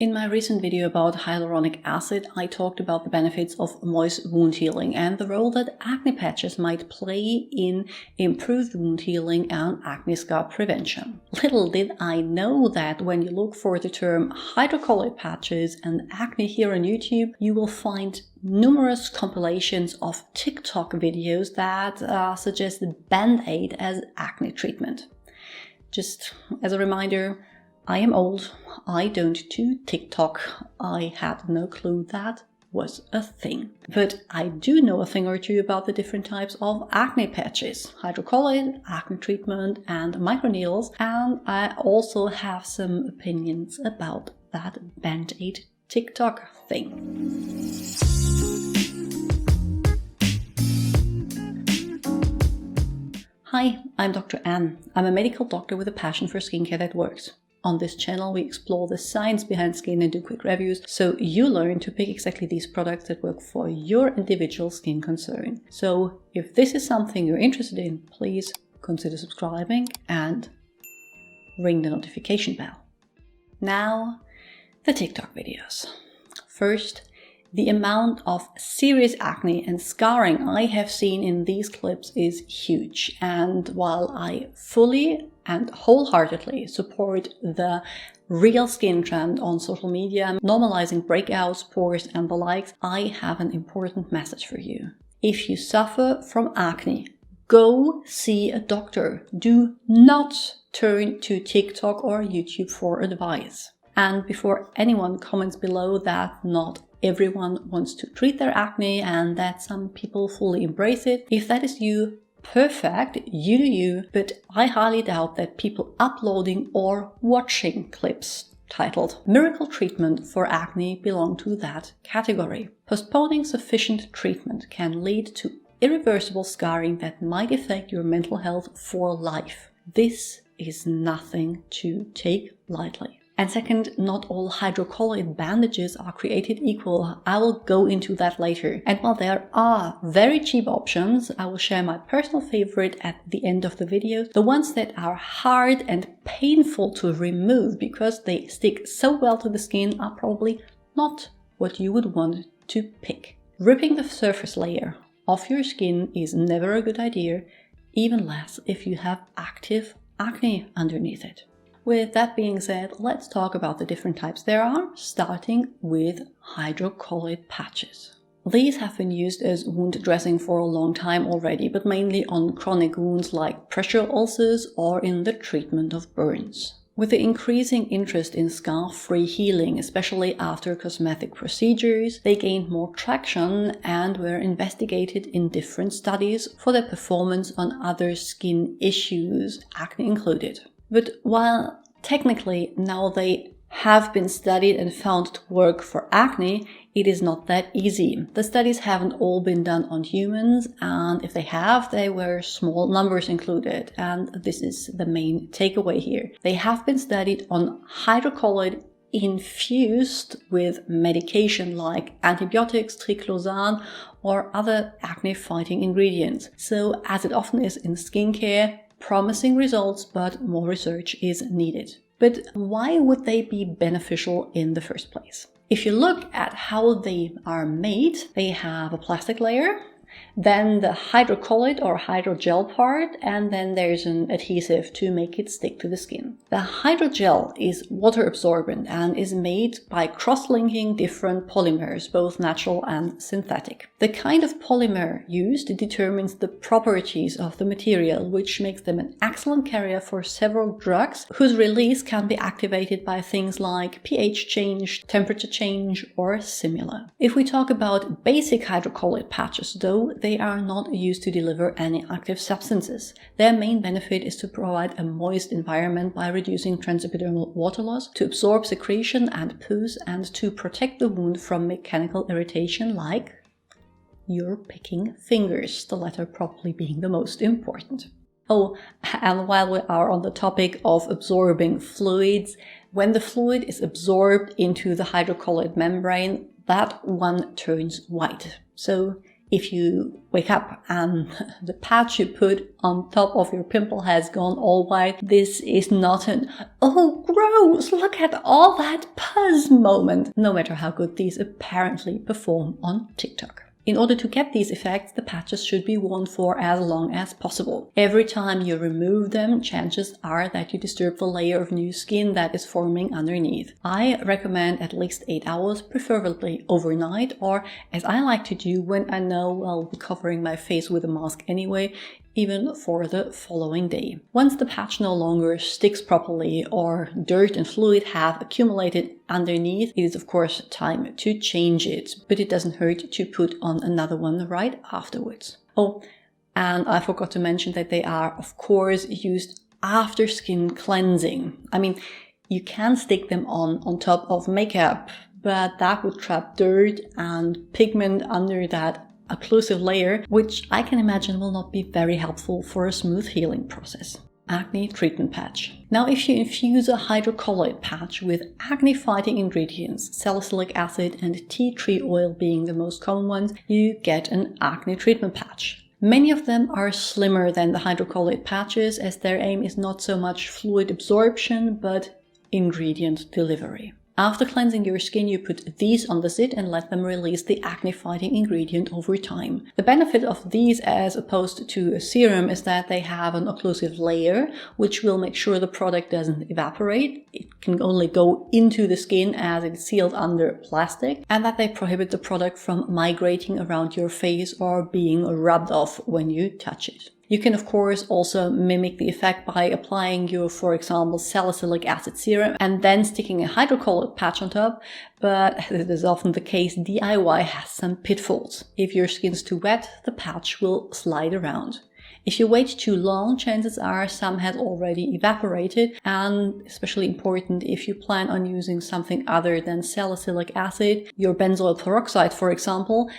In my recent video about hyaluronic acid, I talked about the benefits of moist wound healing and the role that acne patches might play in improved wound healing and acne scar prevention. Little did I know that when you look for the term hydrocolloid patches and acne here on YouTube, you will find numerous compilations of TikTok videos that suggest BandAid as acne treatment. Just as a reminder, I am old, I don't do TikTok, I had no clue that was a thing. But I do know a thing or two about the different types of acne patches, hydrocolloid, acne treatment and microneedles, and I also have some opinions about that BandAid TikTok thing. Hi, I'm Dr. Anne. I'm a medical doctor with a passion for skincare that works. On this channel, we explore the science behind skin and do quick reviews, so you learn to pick exactly these products that work for your individual skin concern. So if this is something you're interested in, please consider subscribing and ring the notification bell. Now, the TikTok videos. First, the amount of serious acne and scarring I have seen in these clips is huge, and while I fully and wholeheartedly support the real skin trend on social media, normalizing breakouts, pores and the likes, I have an important message for you. If you suffer from acne, go see a doctor. Do not turn to TikTok or YouTube for advice. And before anyone comments below that not everyone wants to treat their acne and that some people fully embrace it, if that is you, perfect, you do you, but I highly doubt that people uploading or watching clips titled "Miracle Treatment for Acne" belong to that category. Postponing sufficient treatment can lead to irreversible scarring that might affect your mental health for life. This is nothing to take lightly. And second, not all hydrocolloid bandages are created equal. I will go into that later. And while there are very cheap options, I will share my personal favorite at the end of the video. The ones that are hard and painful to remove because they stick so well to the skin are probably not what you would want to pick. Ripping the surface layer off your skin is never a good idea, even less if you have active acne underneath it. With that being said, let's talk about the different types there are, starting with hydrocolloid patches. These have been used as wound dressing for a long time already, but mainly on chronic wounds like pressure ulcers or in the treatment of burns. With the increasing interest in scar-free healing, especially after cosmetic procedures, they gained more traction and were investigated in different studies for their performance on other skin issues, acne included. But while technically now they have been studied and found to work for acne, it is not that easy. The studies haven't all been done on humans, and if they have, they were small numbers included, and this is the main takeaway here. They have been studied on hydrocolloid infused with medication like antibiotics, triclosan, or other acne-fighting ingredients. So, as it often is in skincare, promising results, but more research is needed. But why would they be beneficial in the first place? If you look at how they are made, they have a plastic layer, then the hydrocolloid or hydrogel part, and then there's an adhesive to make it stick to the skin. The hydrogel is water absorbent and is made by cross-linking different polymers, both natural and synthetic. The kind of polymer used determines the properties of the material, which makes them an excellent carrier for several drugs whose release can be activated by things like pH change, temperature change, or similar. If we talk about basic hydrocolloid patches, though, they are not used to deliver any active substances. Their main benefit is to provide a moist environment by reducing transepidermal water loss, to absorb secretion and pus, and to protect the wound from mechanical irritation like your picking fingers, the latter probably being the most important. Oh, and while we are on the topic of absorbing fluids, when the fluid is absorbed into the hydrocolloid membrane, that one turns white. So If you wake up and the patch you put on top of your pimple has gone all white, this is not an, oh gross, look at all that pus moment, no matter how good these apparently perform on TikTok. In order to get these effects, the patches should be worn for as long as possible. Every time you remove them, chances are that you disturb the layer of new skin that is forming underneath. I recommend at least 8 hours, preferably overnight, or as I like to do when I know I'll be covering my face with a mask anyway, even for the following day. Once the patch no longer sticks properly or dirt and fluid have accumulated underneath, it is of course time to change it, but it doesn't hurt to put on another one right afterwards. Oh, and I forgot to mention that they are of course used after skin cleansing. I mean, you can stick them on top of makeup, but that would trap dirt and pigment under that occlusive layer, which I can imagine will not be very helpful for a smooth healing process. Acne treatment patch. Now, if you infuse a hydrocolloid patch with acne-fighting ingredients, salicylic acid and tea tree oil being the most common ones, you get an acne treatment patch. Many of them are slimmer than the hydrocolloid patches, as their aim is not so much fluid absorption, but ingredient delivery. After cleansing your skin, you put these on the zit and let them release the acne-fighting ingredient over time. The benefit of these as opposed to a serum is that they have an occlusive layer, which will make sure the product doesn't evaporate. It can only go into the skin as it's sealed under plastic, and that they prohibit the product from migrating around your face or being rubbed off when you touch it. You can of course also mimic the effect by applying your, for example, salicylic acid serum and then sticking a hydrocolloid patch on top, but as it is often the case, DIY has some pitfalls. If your skin's too wet, the patch will slide around. If you wait too long, chances are some has already evaporated, and especially important if you plan on using something other than salicylic acid, your benzoyl peroxide for example,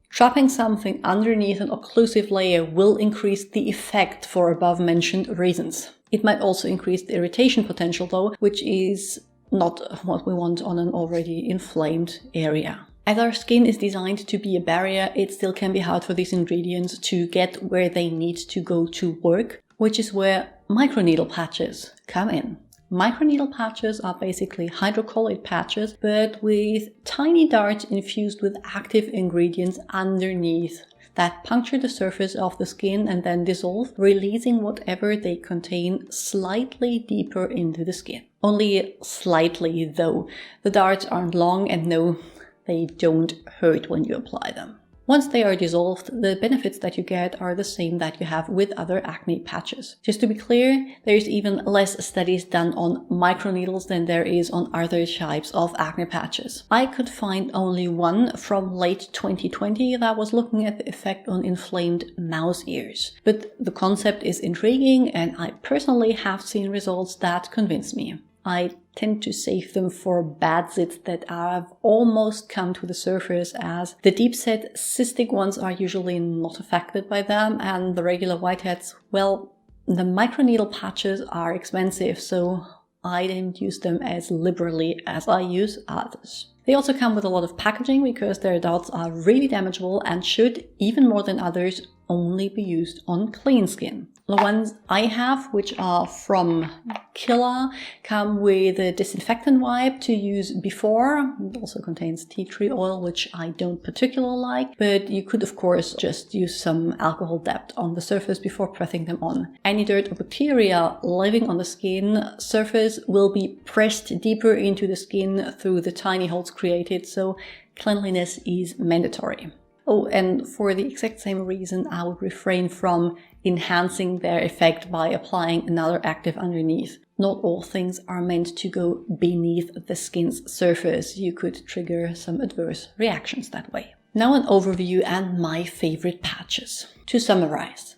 trapping something underneath an occlusive layer will increase the effect for above-mentioned reasons. It might also increase the irritation potential though, which is not what we want on an already inflamed area. As our skin is designed to be a barrier, it still can be hard for these ingredients to get where they need to go to work, which is where microneedle patches come in. Microneedle patches are basically hydrocolloid patches, but with tiny darts infused with active ingredients underneath that puncture the surface of the skin and then dissolve, releasing whatever they contain slightly deeper into the skin. Only slightly though. The darts aren't long and no, they don't hurt when you apply them. Once they are dissolved, the benefits that you get are the same that you have with other acne patches. Just to be clear, there's even less studies done on microneedles than there is on other types of acne patches. I could find only one from late 2020 that was looking at the effect on inflamed mouse ears. But the concept is intriguing, and I personally have seen results that convince me. I tend to save them for bad zits that have almost come to the surface, as the deep-set cystic ones are usually not affected by them, and the regular whiteheads, well, the microneedle patches are expensive, so I didn't use them as liberally as I use others. They also come with a lot of packaging because their dots are really damageable and should, even more than others, only be used on clean skin. The ones I have, which are from Killa, come with a disinfectant wipe to use before. It also contains tea tree oil, which I don't particularly like, but you could of course just use some alcohol dab on the surface before pressing them on. Any dirt or bacteria living on the skin surface will be pressed deeper into the skin through the tiny holes created, so cleanliness is mandatory. Oh, and for the exact same reason, I would refrain from enhancing their effect by applying another active underneath. Not all things are meant to go beneath the skin's surface. You could trigger some adverse reactions that way. Now an overview and my favorite patches. To summarize,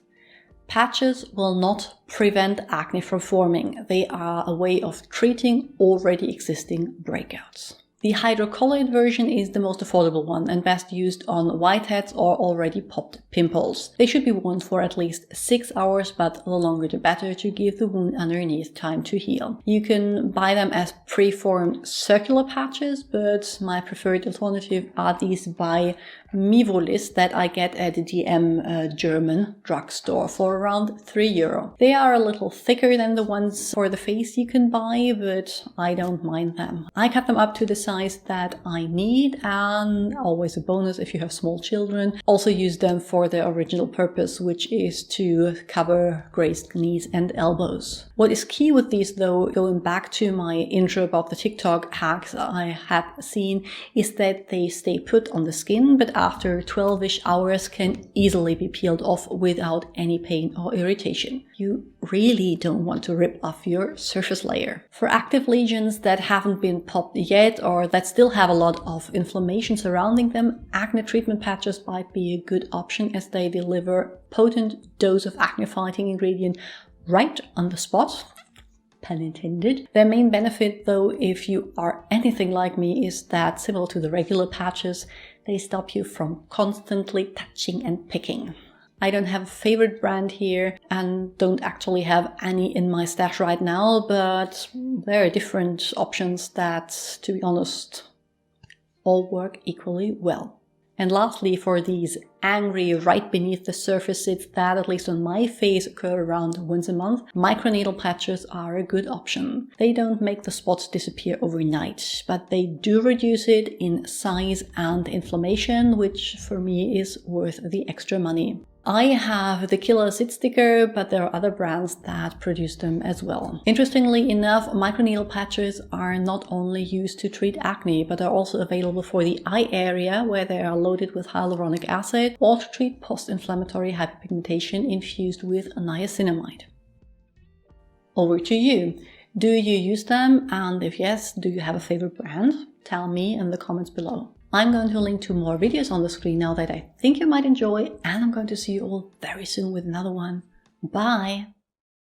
patches will not prevent acne from forming. They are a way of treating already existing breakouts. The Hydrocolloid version is the most affordable one and best used on whiteheads or already popped pimples. They should be worn for at least 6 hours, but the longer the better to give the wound underneath time to heal. You can buy them as pre-formed circular patches, but my preferred alternative are these by Mivolis that I get at the German drugstore for around €3. They are a little thicker than the ones for the face you can buy, but I don't mind them. I cut them up to the size that I need, and always a bonus if you have small children, also use them for their original purpose, which is to cover grazed knees and elbows. What is key with these though, going back to my intro about the TikTok hacks I had seen, is that they stay put on the skin, but after 12-ish hours can easily be peeled off without any pain or irritation. You really don't want to rip off your surface layer. For active lesions that haven't been popped yet or that still have a lot of inflammation surrounding them, acne treatment patches might be a good option as they deliver potent dose of acne fighting ingredient right on the spot. Pun intended. Their main benefit though, if you are anything like me, is that similar to the regular patches, they stop you from constantly touching and picking. I don't have a favorite brand here and don't actually have any in my stash right now, but there are different options that, to be honest, all work equally well. And lastly, for these angry right beneath the surface sits that, at least on my face, occur around once a month, microneedle patches are a good option. They don't make the spots disappear overnight, but they do reduce it in size and inflammation, which for me is worth the extra money. I have the Killer Sit Sticker, but there are other brands that produce them as well. Interestingly enough, microneedle patches are not only used to treat acne, but are also available for the eye area where they are loaded with hyaluronic acid or to treat post-inflammatory hyperpigmentation infused with niacinamide. Over to you. Do you use them? And if yes, do you have a favorite brand? Tell me in the comments below. I'm going to link to more videos on the screen now that I think you might enjoy, and I'm going to see you all very soon with another one. Bye!